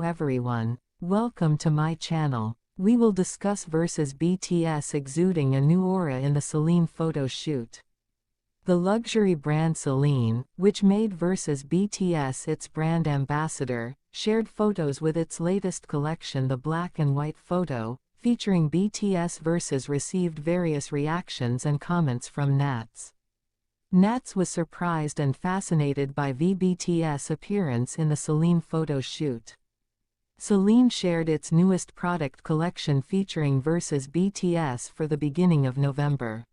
everyone. Welcome to my channel. We will discuss versus BTS exuding a new aura in the CELINE photo shoot. The luxury brand CELINE, which made versus BTS its brand ambassador, shared photos with its latest collection, the black and white photo, featuring BTS versus received various reactions and comments from Nats. Nats was surprised and fascinated by vBTS' appearance in the CELINE photo shoot. CELINE shared its newest product collection featuring versus BTS for the beginning of November.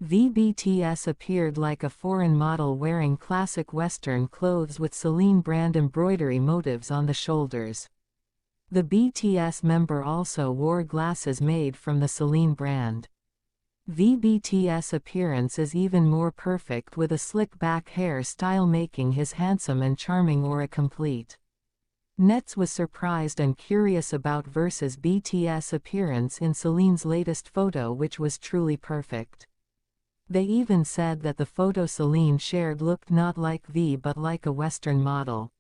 vBTS appeared like a foreign model wearing classic Western clothes with CELINE brand embroidery motifs on the shoulders. The BTS member also wore glasses made from the CELINE brand. vBTS' appearance is even more perfect, with a slick back hair style making his handsome and charming aura complete. Nets was surprised and curious about versus BTS' appearance in CELINE's latest photo, which was truly perfect. They even said that the photo CELINE shared looked not like V but like a Western model.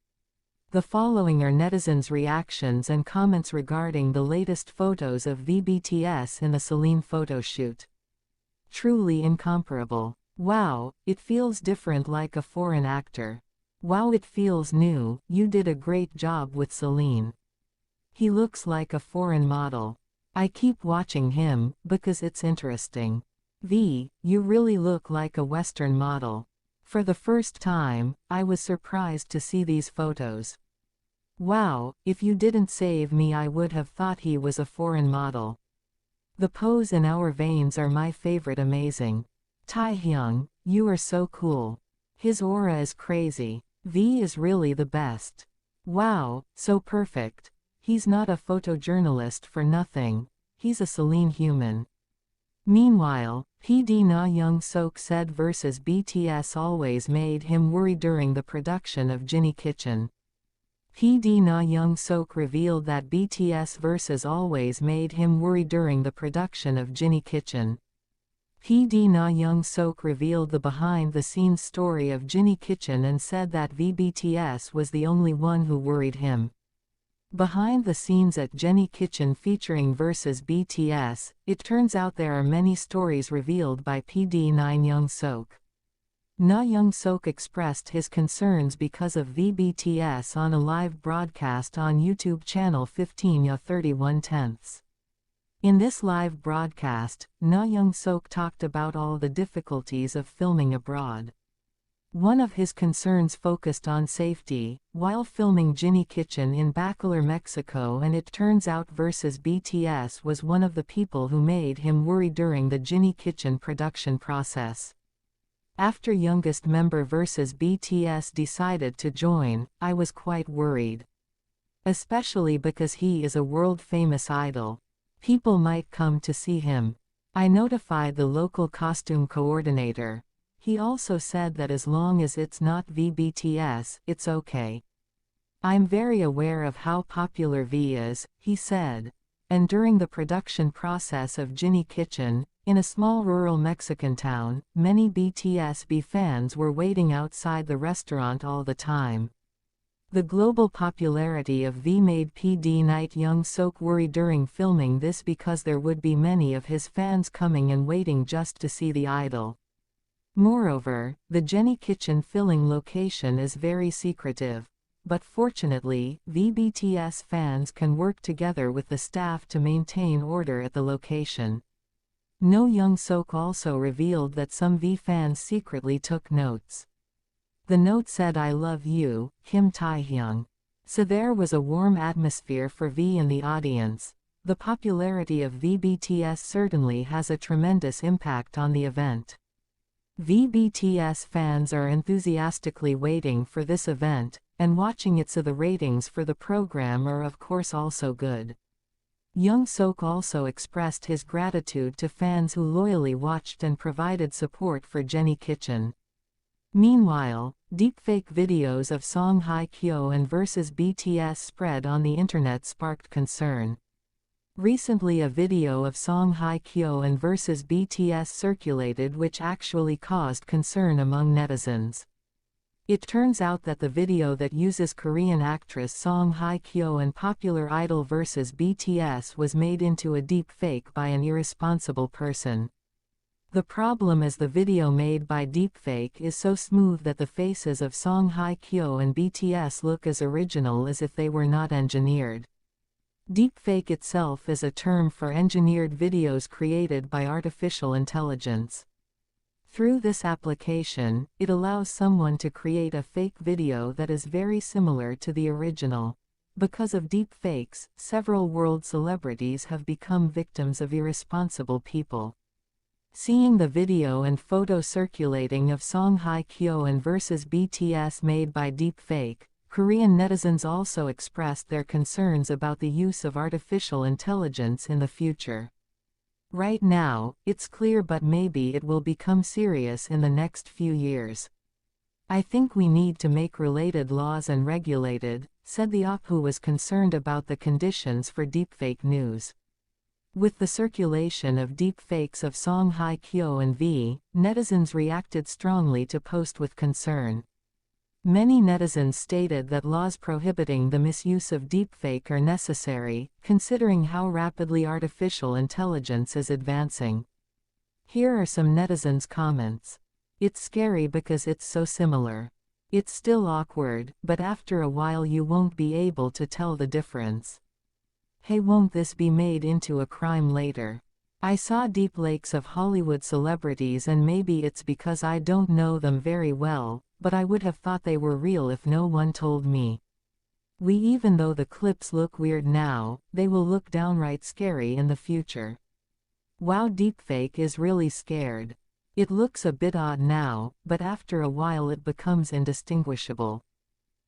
The following are netizens' reactions and comments regarding the latest photos of vBTS in the CELINE photo shoot. Truly incomparable. Wow, it feels different like a foreign actor. Wow, it feels new. You did a great job with CELINE. He looks like a foreign model. I keep watching him, because it's interesting. V, you really look like a Western model. For the first time, I was surprised to see these photos. Wow, if you didn't save me I would have thought he was a foreign model. The pose in our veins are my favorite. Amazing. Taehyung, you are so cool. His aura is crazy. V is really the best. Wow, so perfect. He's not a photojournalist for nothing. He's a CELINE human. Meanwhile, PD Na Young-sok said versus BTS always made him worry during the production of Ginny Kitchen. PD Na Young-sok revealed that BTS versus always made him worry during the production of Ginny Kitchen. PD Na Young-sok revealed the behind-the-scenes story of Ginny Kitchen and said that vBTS was the only one who worried him. Behind the scenes at Ginny Kitchen featuring versus BTS, it turns out there are many stories revealed by PD Na Young-sok. Na Young-sok expressed his concerns because of vBTS on a live broadcast on YouTube channel 15:31. In this live broadcast, Na Young-sok talked about all the difficulties of filming abroad. One of his concerns focused on safety, while filming Ginny Kitchen in Bacolor, Mexico, and it turns out versus BTS was one of the people who made him worry during the Ginny Kitchen production process. After youngest member versus BTS decided to join, I was quite worried. Especially because he is a world-famous idol. People might come to see him. I notified the local costume coordinator. He also said that as long as it's not vBTS, it's okay. I'm very aware of how popular V is, he said. And during the production process of Ginny Kitchen, in a small rural Mexican town, many BTS fans were waiting outside the restaurant all the time. The global popularity of V made PD Na Young-sok worry during filming this because there would be many of his fans coming and waiting just to see the idol. Moreover, the Ginny Kitchen filming location is very secretive. But fortunately, vBTS fans can work together with the staff to maintain order at the location. No Young-sok also revealed that some V fans secretly took notes. The note said "I love you, Kim Taehyung." So there was a warm atmosphere for V in the audience. The popularity of vBTS certainly has a tremendous impact on the event. vBTS fans are enthusiastically waiting for this event, and watching it, so the ratings for the program are of course also good. Young-sok also expressed his gratitude to fans who loyally watched and provided support for Ginny Kitchen. Meanwhile, deepfake videos of Song Hye-kyo and versus BTS spread on the internet sparked concern. Recently a video of Song Hye-kyo and versus BTS circulated which actually caused concern among netizens. It turns out that the video that uses Korean actress Song Hye-kyo and popular idol versus BTS was made into a deep fake by an irresponsible person. The problem is the video made by deepfake is so smooth that the faces of Song Hye-kyo and BTS look as original as if they were not engineered. Deepfake itself is a term for engineered videos created by artificial intelligence. Through this application, it allows someone to create a fake video that is very similar to the original. Because of deepfakes, several world celebrities have become victims of irresponsible people. Seeing the video and photo circulating of Song Hye-kyo and versus BTS made by deepfake, Korean netizens also expressed their concerns about the use of artificial intelligence in the future. Right now, it's clear, but maybe it will become serious in the next few years. I think we need to make related laws and regulated, said the op who was concerned about the conditions for deepfake news. With the circulation of deepfakes of Song Hye-kyo and V, netizens reacted strongly to post with concern. Many netizens stated that laws prohibiting the misuse of deepfake are necessary, considering how rapidly artificial intelligence is advancing. Here are some netizens' comments. It's scary because it's so similar. It's still awkward, but after a while you won't be able to tell the difference. Hey, won't this be made into a crime later? I saw deepfakes of Hollywood celebrities, and maybe it's because I don't know them very well, but I would have thought they were real if no one told me. Even though the clips look weird now, they will look downright scary in the future. Wow, deepfake is really scared. It looks a bit odd now, but after a while it becomes indistinguishable.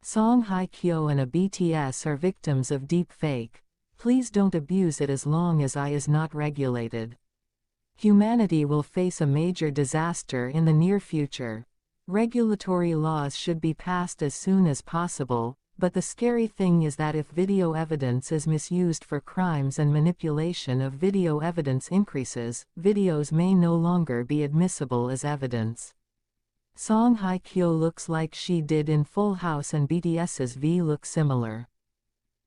Song Hye-kyo and a BTS are victims of deepfake. Please don't abuse it as long as AI is not regulated. Humanity will face a major disaster in the near future. Regulatory laws should be passed as soon as possible, but the scary thing is that if video evidence is misused for crimes and manipulation of video evidence increases, videos may no longer be admissible as evidence. Song Hye-kyo looks like she did in Full House and BTS's V look similar.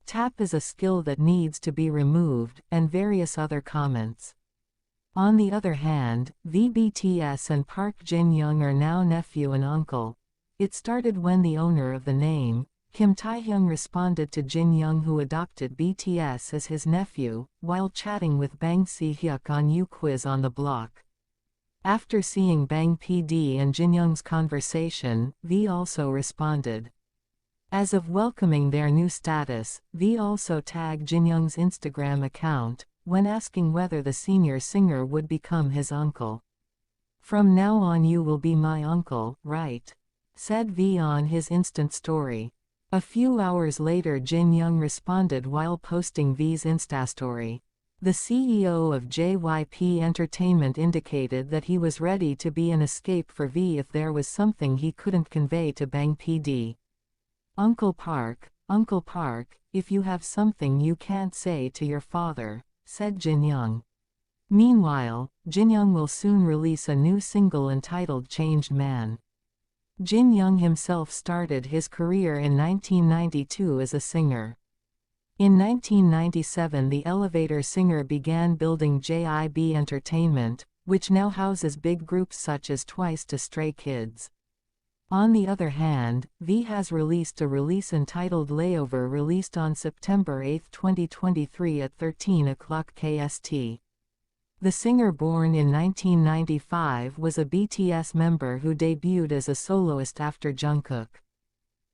Tap is a skill that needs to be removed, and various other comments. On the other hand, BTS and Park Jin-young are now nephew and uncle. It started when the owner of the name, Kim Taehyung, responded to Jin-young, who adopted BTS as his nephew, while chatting with Bang Si-hyuk on U Quiz on the Block. After seeing Bang PD and Jin-young's conversation, V also responded. As of welcoming their new status, V also tagged Jin-young's Instagram account, when asking whether the senior singer would become his uncle. "From now on you will be my uncle, right?" said V on his instant story. A few hours later Jin-young responded while posting V's Insta story. The CEO of JYP Entertainment indicated that he was ready to be an escape for V if there was something he couldn't convey to Bang PD. Uncle Park, if you have something you can't say to your father," said Jin-young. Meanwhile, Jin-young will soon release a new single entitled Changed Man. Jin-young himself started his career in 1992 as a singer. In 1997 the elevator singer began building JYP Entertainment, which now houses big groups such as Twice to Stray Kids. On the other hand, V has released a release entitled Layover, released on September 8, 2023 at 13:00 KST. The singer, born in 1995, was a BTS member who debuted as a soloist after Jungkook.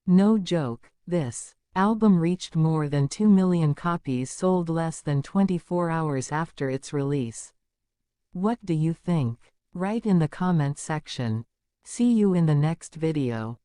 No joke, this album reached more than 2 million copies sold less than 24 hours after its release. What do you think? Write in the comments section. See you in the next video.